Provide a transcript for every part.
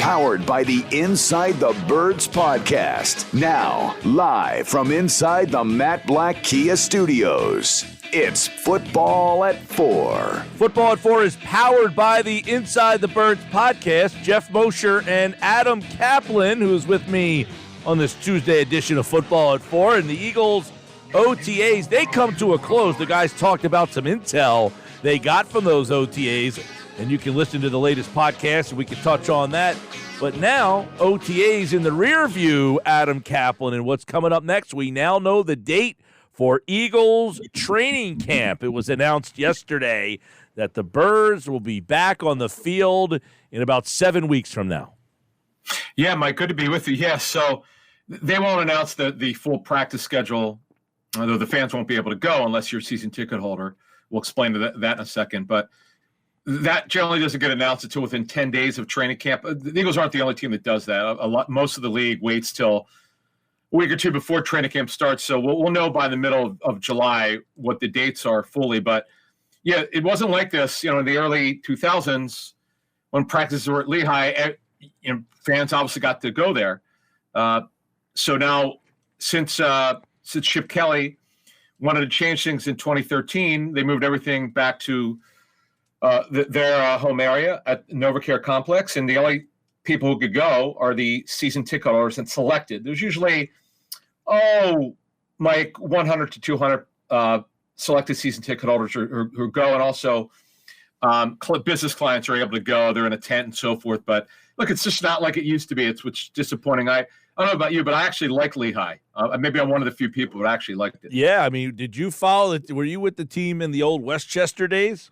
powered by the Inside the Birds podcast. Now, live from inside the Matt Black Kia Studios, it's Football at 4. Football at 4 is powered by the Inside the Birds podcast. Jeff Mosher and Adam Caplan, who is with me on this Tuesday edition of Football at 4. And the Eagles OTAs, they come to a close. The guys talked about some intel they got from those OTAs, and you can listen to the latest podcast, and we can touch on that. But now, OTAs in the rear view, Adam Caplan, and what's coming up next. We now know the date for Eagles training camp. It was announced yesterday that the Birds will be back on the field in about 7 weeks from now. Yeah, Mike, good to be with you. Yeah, so they won't announce the full practice schedule, although the fans won't be able to go unless you're a season ticket holder. We'll explain that in a second. But that generally doesn't get announced until within 10 days of training camp. The Eagles aren't the only team that does that. Most of the league waits till a week or two before training camp starts. So we'll know by the middle of July what the dates are fully. But, yeah, it wasn't like this, in the early 2000s when practices were at Lehigh. Fans obviously got to go there. So now, since Chip Kelly wanted to change things in 2013, they moved everything back to their home area at NovaCare Complex, and the only people who could go are the season ticket holders and selected. There's usually, Mike, 100 to 200 selected season ticket holders who go, and also business clients are able to go. They're in a tent and so forth. But look, it's just not like it used to be. It's which disappointing. I don't know about you, but I actually like Lehigh. Maybe I'm one of the few people who actually liked it. Yeah, I mean, did you follow it? Were you with the team in the old Westchester days?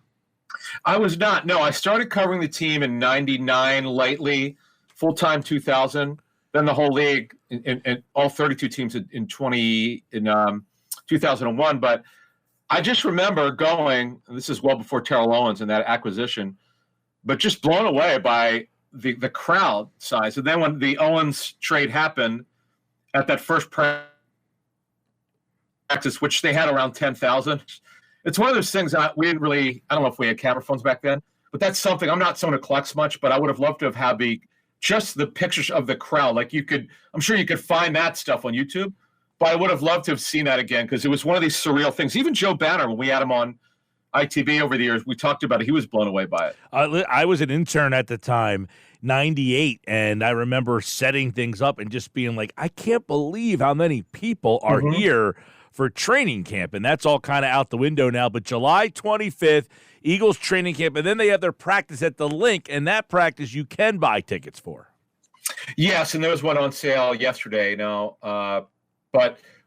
I was not. No, I started covering the team in '99 lightly, full-time 2000. Then the whole league and all 32 teams in 2001. But I just remember going, and this is well before Terrell Owens and that acquisition, but just blown away by the crowd size. And then when the Owens trade happened at that first practice, which they had around 10,000, it's one of those things that we didn't really, I don't know if we had camera phones back then, but that's something, I'm not someone who collects much, but I would have loved to have had just the pictures of the crowd. Like I'm sure you could find that stuff on YouTube, but I would have loved to have seen that again because it was one of these surreal things. Even Joe Banner, when we had him on ITV over the years, we talked about it. He was blown away by it. I was an intern at the time, 98, and I remember setting things up and just being like, I can't believe how many people are here for training camp, and that's all kind of out the window now. But July 25th, Eagles training camp, and then they have their practice at the Link, and that practice you can buy tickets for. Yes, and there was one on sale yesterday now, or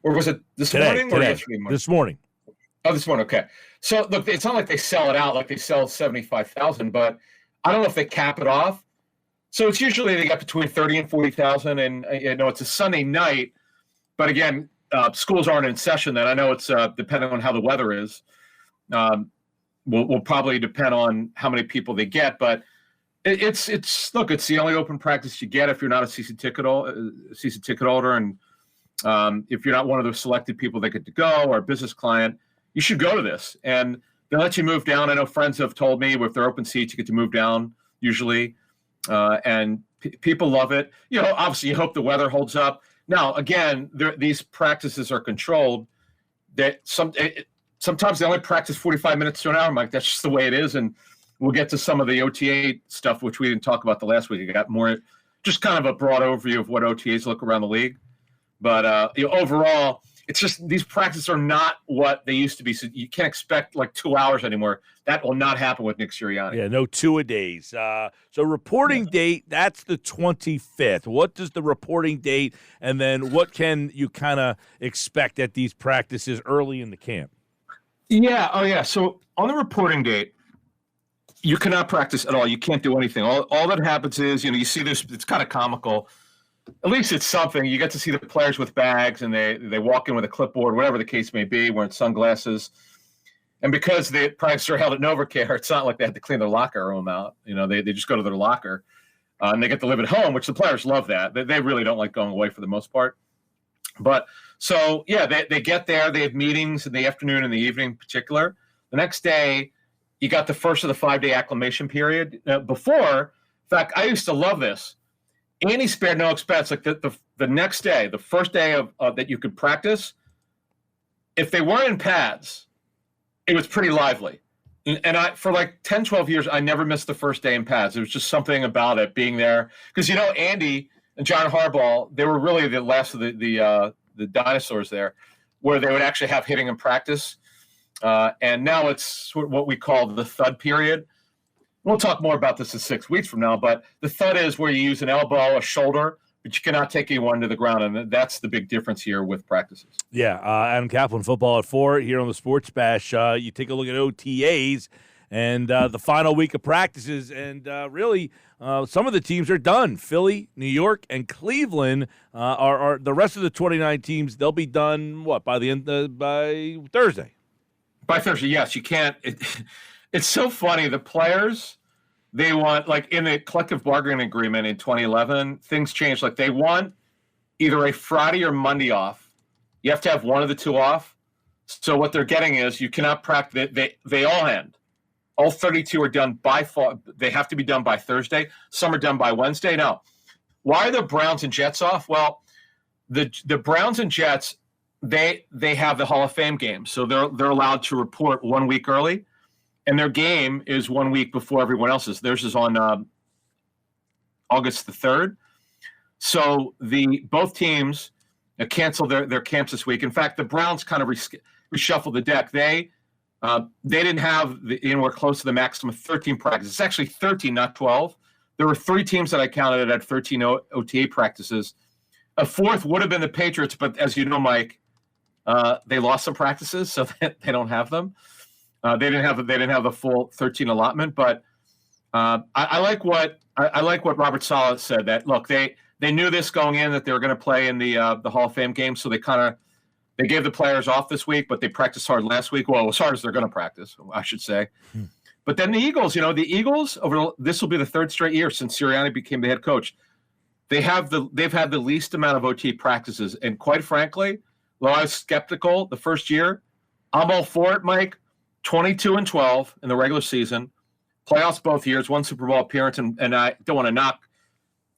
was it this morning or yesterday morning? This morning. Oh, this morning, okay. So, look, it's not like they sell it out like they sell 75,000, but I don't know if they cap it off. So it's usually they get between 30 and 40,000, and it's a Sunday night, but again, schools aren't in session then. I know it's depending on how the weather is. Will probably depend on how many people they get, but it's the only open practice you get if you're not a season ticket holder, and if you're not one of those selected people that get to go or a business client, you should go to this. And they let you move down. I know friends have told me if they're open seats, you get to move down usually, and people love it. Obviously, you hope the weather holds up. Now, again, these practices are controlled. That sometimes they only practice 45 minutes to an hour, Mike. That's just the way it is. And we'll get to some of the OTA stuff, which we didn't talk about the last week. I got more, just kind of a broad overview of what OTAs look around the league. But overall, it's just these practices are not what they used to be. So you can't expect like 2 hours anymore. That will not happen with Nick Sirianni. Yeah, no two-a-days. So reporting date, that's the 25th. What does the reporting date, and then what can you kind of expect at these practices early in the camp? Yeah. Oh, yeah. So on the reporting date, you cannot practice at all. You can't do anything. All that happens is, you see this, it's kind of comical. At least it's something. You get to see the players with bags, and they walk in with a clipboard, whatever the case may be, wearing sunglasses. And because the practices are held at NovaCare, it's not like they have to clean their locker room out. They just go to their locker, and they get to live at home, which the players love that. They really don't like going away for the most part. But so, yeah, they get there. They have meetings in the afternoon and the evening in particular. The next day, you got the first of the 5-day acclimation period. Before, in fact, I used to love this. Andy spared no expense. Like the next day, the first day of that you could practice, if they weren't in pads, it was pretty lively. And I, for like 10, 12 years, I never missed the first day in pads. It was just something about it being there. Because, Andy and John Harbaugh, they were really the last of the dinosaurs there, where they would actually have hitting in practice. And now it's what we call the thud period. We'll talk more about this in 6 weeks from now, but the thud is where you use an elbow, a shoulder, but you cannot take anyone to the ground, and that's the big difference here with practices. Yeah, Adam Caplan, Football at 4 here on the Sports Bash. You take a look at OTAs and the final week of practices, and really some of the teams are done. Philly, New York, and Cleveland are the rest of the 29 teams. They'll be done by the end by Thursday. By Thursday, yes. You can't. It's so funny. The players, they want, like in the collective bargaining agreement in 2011, things changed. Like they want either a Friday or Monday off. You have to have one of the two off. So what they're getting is you cannot practice. They all end. All 32 are done by fall. They have to be done by Thursday. Some are done by Wednesday. Now, why are the Browns and Jets off? Well, the Browns and Jets, they have the Hall of Fame game, so they're allowed to report 1 week early, and their game is 1 week before everyone else's. Theirs is on August the 3rd. So both teams canceled their camps this week. In fact, the Browns kind of reshuffled the deck. They didn't have anywhere close to the maximum of 13 practices. It's actually 13, not 12. There were 3 teams that I counted that had 13 OTA practices. A fourth would have been the Patriots, but as you know, Mike, they lost some practices, so they don't have them. They didn't have the full 13 allotment. But I like what Robert Saleh said. That look, they knew this going in, that they were going to play in the Hall of Fame game, so they gave the players off this week, but they practiced hard last week. Well, as hard as they're going to practice, I should say. But then the Eagles, this will be the 3rd straight year since Sirianni became the head coach. They've had the least amount of OT practices, and quite frankly, though I was skeptical the first year, I'm all for it, Mike. 22-12 in the regular season, playoffs both years, 1 Super Bowl appearance, and I don't want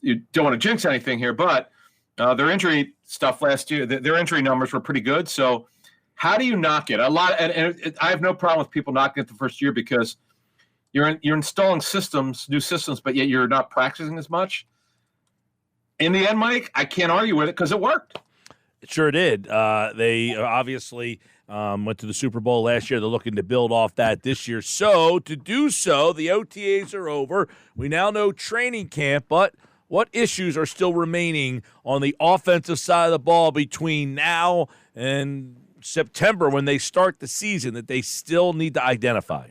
to jinx anything here, but their injury stuff last year, their injury numbers were pretty good. So how do you knock it? And I have no problem with people knocking it the first year because you're installing new systems, but yet you're not practicing as much. In the end, Mike, I can't argue with it because it worked. It sure did. They obviously went to the Super Bowl last year. They're looking to build off that this year. So to do so, the OTAs are over. We now know training camp, but what issues are still remaining on the offensive side of the ball between now and September when they start the season that they still need to identify?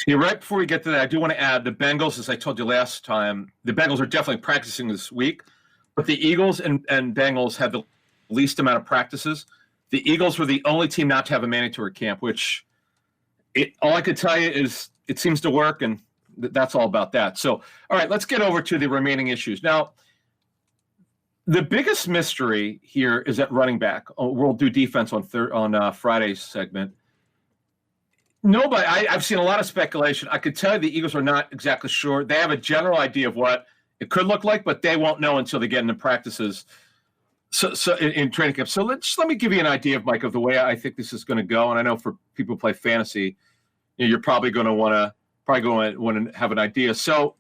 Yeah, right before we get to that, I do want to add the Bengals, as I told you last time, the Bengals are definitely practicing this week, but the Eagles and Bengals had the least amount of practices. The Eagles were the only team not to have a mandatory camp, which all I could tell you is it seems to work, and that's all about that. So, all right, let's get over to the remaining issues. Now, the biggest mystery here is at running back. We'll do defense on Friday's segment. Nobody, I've seen a lot of speculation. I could tell you the Eagles are not exactly sure. They have a general idea of what it could look like, but they won't know until they get into practices. So in training camp. So let me give you an idea of Mike of the way I think this is going to go. And I know for people who play fantasy, you're probably going to want to have an idea. So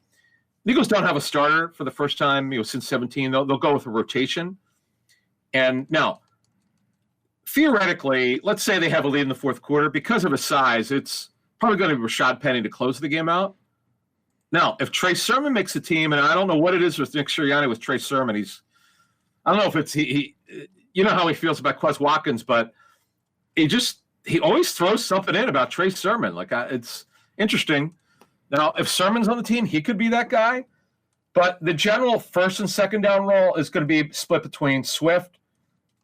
the Eagles don't have a starter for the first time since 17. They'll go with a rotation. And now, theoretically, let's say they have a lead in the fourth quarter. Because of his size, it's probably going to be Rashad Penny to close the game out. Now, if Trey Sermon makes the team, and I don't know what it is with Nick Sirianni with Trey Sermon, I don't know if it's he you know how he feels about Quez Watkins, but he always throws something in about Trey Sermon. It's interesting. Now, if Sermon's on the team, he could be that guy. But the general first and second down role is going to be split between Swift,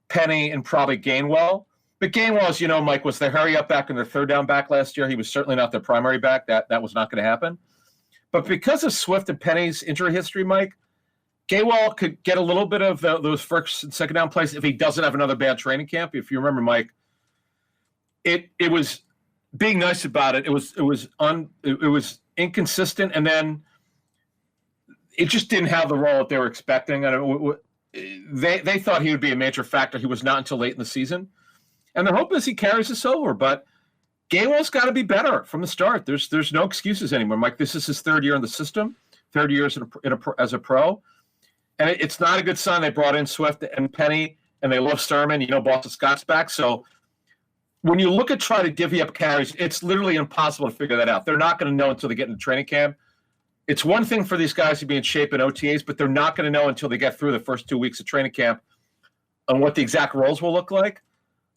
Penny, and probably Gainwell. But Gainwell, as you know, Mike, was the hurry up back and their third down back last year. He was certainly not their primary back. That was not going to happen. But because of Swift and Penny's injury history, Mike, Gainwell could get a little bit of those first and second down plays if he doesn't have another bad training camp. If you remember, Mike, it was being nice about it. It was inconsistent, and then it just didn't have the role that they were expecting. And they thought he would be a major factor. He was not until late in the season. And the hope is he carries this over. But Gainwell's got to be better from the start. There's no excuses anymore. Mike, this is his third year in the system, third year as a pro. And it's not a good sign they brought in Swift and Penny, and they love Sermon. Boston Scott's back. So when you look at trying to divvy up carries, it's literally impossible to figure that out. They're not going to know until they get into training camp. It's one thing for these guys to be in shape in OTAs, but they're not going to know until they get through the first 2 weeks of training camp on what the exact roles will look like.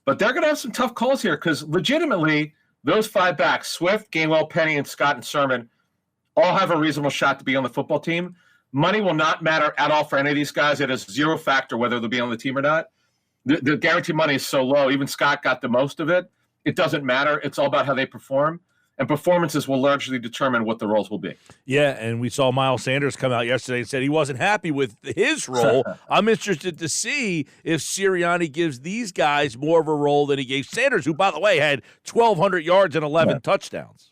But they're going to have some tough calls here because legitimately those 5 backs, Swift, Gainwell, Penny, and Scott and Sermon, all have a reasonable shot to be on the football team. Money will not matter at all for any of these guys. It is zero factor whether they'll be on the team or not. The guaranteed money is so low. Even Scott got the most of it. It doesn't matter. It's all about how they perform. And performances will largely determine what the roles will be. Yeah, and we saw Miles Sanders come out yesterday and said he wasn't happy with his role. I'm interested to see if Sirianni gives these guys more of a role than he gave Sanders, who, by the way, had 1,200 yards and 11 touchdowns.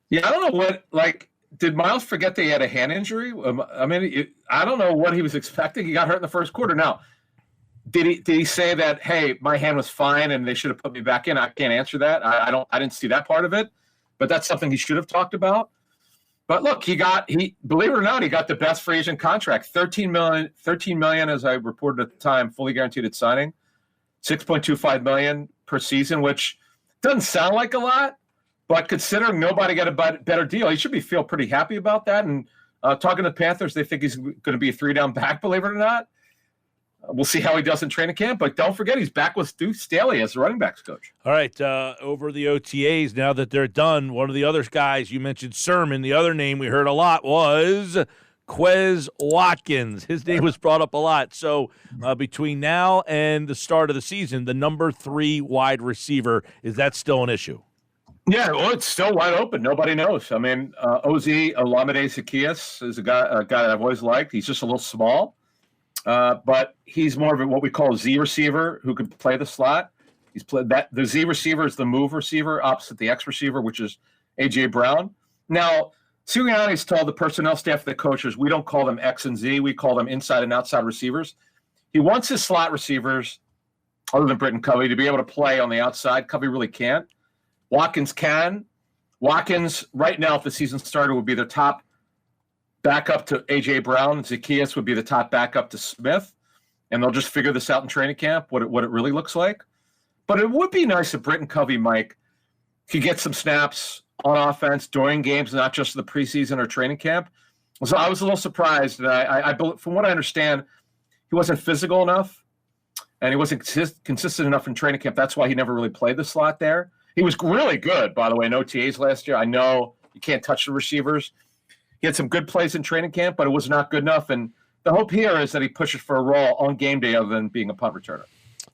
Yeah, I don't know did Miles forget that he had a hand injury? I don't know what he was expecting. He got hurt in the first quarter. Now, did he say that, hey, my hand was fine and they should have put me back in? I can't answer that. I didn't see that part of it. But that's something he should have talked about. But look, believe it or not, he got the best free agent contract, $13 million, as I reported at the time, fully guaranteed at signing, $6.25 million per season, which doesn't sound like a lot, but considering nobody got a better deal, he should feel pretty happy about that. And talking to the Panthers, they think he's going to be a 3-down back, believe it or not. We'll see how he does in training camp, but don't forget he's back with Stu Staley as the running backs coach. All right, over the OTAs, now that they're done, one of the other guys, you mentioned Sermon. The other name we heard a lot was Quez Watkins. His name was brought up a lot. So between now and the start of the season, the number 3 wide receiver, is that still an issue? Yeah, well, it's still wide open. Nobody knows. I mean, Oz Olamide Zaccheaus is a guy that I've always liked. He's just a little small. But he's more of what we call a Z receiver who can play the slot. He's played that. The Z receiver is the move receiver opposite the X receiver, which is A.J. Brown. Now, Sirianni's told the personnel staff, the coaches, we don't call them X and Z. We call them inside and outside receivers. He wants his slot receivers, other than Britton Covey, to be able to play on the outside. Covey really can't. Watkins can. Watkins, right now, if the season started, would be the top backup to A.J. Brown. Zaccheaus would be the top backup to Smith. And they'll just figure this out in training camp, what it really looks like. But it would be nice if Britton Covey, Mike, could get some snaps on offense during games, not just the preseason or training camp. So I was a little surprised. And from what I understand, he wasn't physical enough, and he wasn't consistent enough in training camp. That's why he never really played the slot there. He was really good, by the way, in OTAs last year. I know you can't touch the receivers. He had some good plays in training camp, but it was not good enough. And the hope here is that he pushes for a role on game day other than being a punt returner.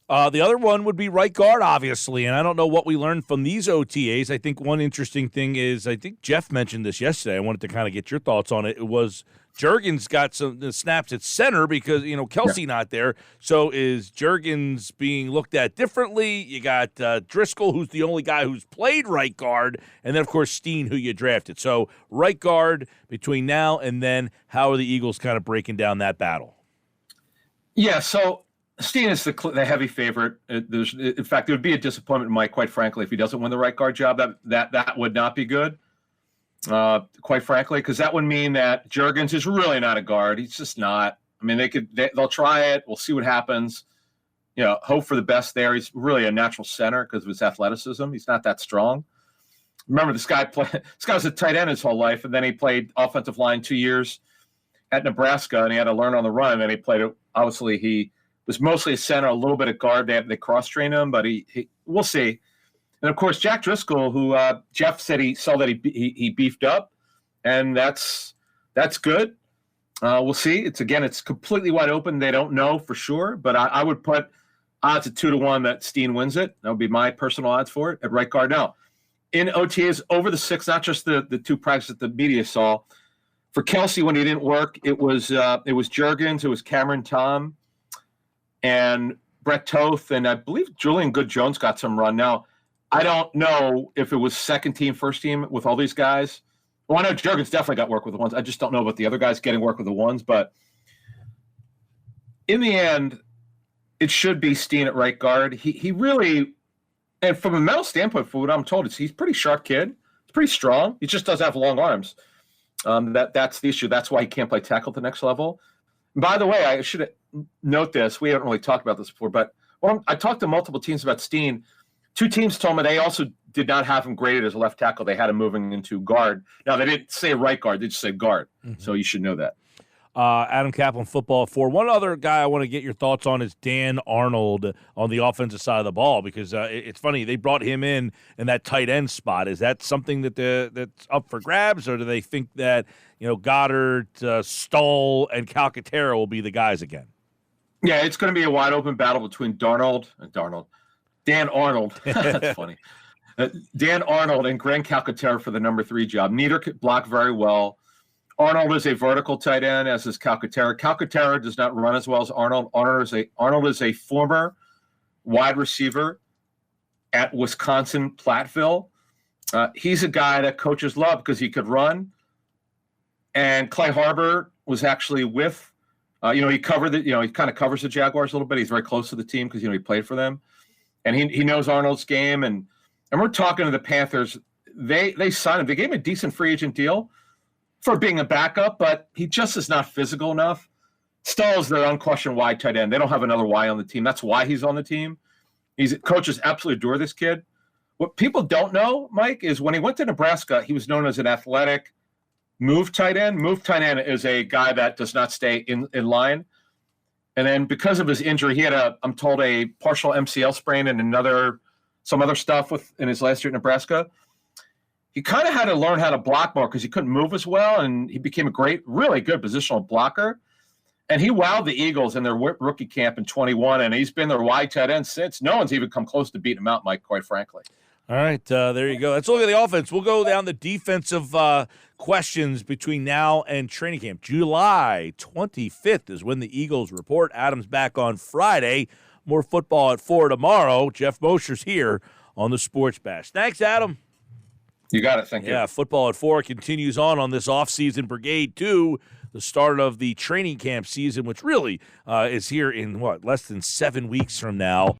The other one would be right guard, obviously, and I don't know what we learned from these OTAs. I think one interesting thing is, I think Jeff mentioned this yesterday. I wanted to kind of get your thoughts on it. It was Juergens got some snaps at center because, Kelsey not there. So is Juergens being looked at differently? You got Driscoll, who's the only guy who's played right guard, and then, of course, Steen, who you drafted. So right guard between now and then, how are the Eagles kind of breaking down that battle? Yeah, so Steen is the heavy favorite. In fact, it would be a disappointment, Mike, quite frankly, if he doesn't win the right guard job. That would not be good. Quite frankly, because that would mean that Juergens is really not a guard. He's just not. I mean, they'll try it. We'll see what happens. Hope for the best there. He's really a natural center because of his athleticism. He's not that strong. Remember, this guy was a tight end his whole life, and then he played offensive line 2 years at Nebraska, and he had to learn on the run. And then he played it. Obviously, he was mostly a center, a little bit of guard. They cross-trained him, but we'll see. And, of course, Jack Driscoll, who Jeff said he saw that he beefed up, and that's good. We'll see. It's completely wide open. They don't know for sure, but I would put odds at 2-1 that Steen wins it. That would be my personal odds for it at right guard. Now, in OTAs, over the 6, not just the 2 practices that the media saw, for Kelsey, when he didn't work, it was Juergens, it was Cameron Tom, and Brett Toth, and I believe Julian Good-Jones got some run. Now, I don't know if it was second team, first team with all these guys Well, I know Jurgens definitely got work with the ones. I just don't know about the other guys getting work with the ones. But in the end, it should be Steen at right guard. He really, and from a mental standpoint, for what I'm told, he's a pretty sharp kid. He's pretty strong. He just doesn't have long arms. That's the issue. That's why he can't play tackle at the next level. And by the way, I should note this. We haven't really talked about this before, but I talked to multiple teams about Steen. 2 teams told me they also did not have him graded as a left tackle. They had him moving into guard. Now, they didn't say right guard. They just said guard. Mm-hmm. So you should know that. Adam Caplan, Football at 4. One other guy I want to get your thoughts on is Dan Arnold on the offensive side of the ball, because it's funny, they brought him in that tight end spot. Is that something that's up for grabs, or do they think that Goddard, Stoll, and Calcaterra will be the guys again? Yeah, it's going to be a wide open battle between Dan Arnold. That's funny. Dan Arnold and Grant Calcaterra for the number 3 job. Neither could block very well. Arnold is a vertical tight end, as is Calcaterra. Calcaterra does not run as well as Arnold. Arnold is a former wide receiver at Wisconsin Platteville. He's a guy that coaches love because he could run. And Clay Harbor was actually with, he covered he kind of covers the Jaguars a little bit. He's very close to the team because he played for them, and he knows Arnold's game. And we're talking to the Panthers. They signed him. They gave him a decent free agent deal for being a backup, but he just is not physical enough. Stoll is their unquestioned wide tight end. They don't have another Y on the team. That's why he's on the team. Coaches absolutely adore this kid. What people don't know, Mike, is when he went to Nebraska, he was known as an athletic move tight end. Move tight end is a guy that does not stay in line. And then because of his injury, he had I'm told, a partial MCL sprain and some other stuff in his last year at Nebraska. He kind of had to learn how to block more because he couldn't move as well, and he became a really good positional blocker. And he wowed the Eagles in their rookie camp in 21, and he's been their wide tight end since. No one's even come close to beating him out, Mike, quite frankly. All right, there you go. Let's look at the offense. We'll go down the defensive questions between now and training camp. July 25th is when the Eagles report. Adam's back on Friday. More Football at 4 tomorrow. Jeff Mosher's here on the Sports Bash. Thanks, Adam. You got it. Thank you. Yeah, Football at 4 continues on this offseason Brigade 2, the start of the training camp season, which really is here in, less than 7 weeks from now.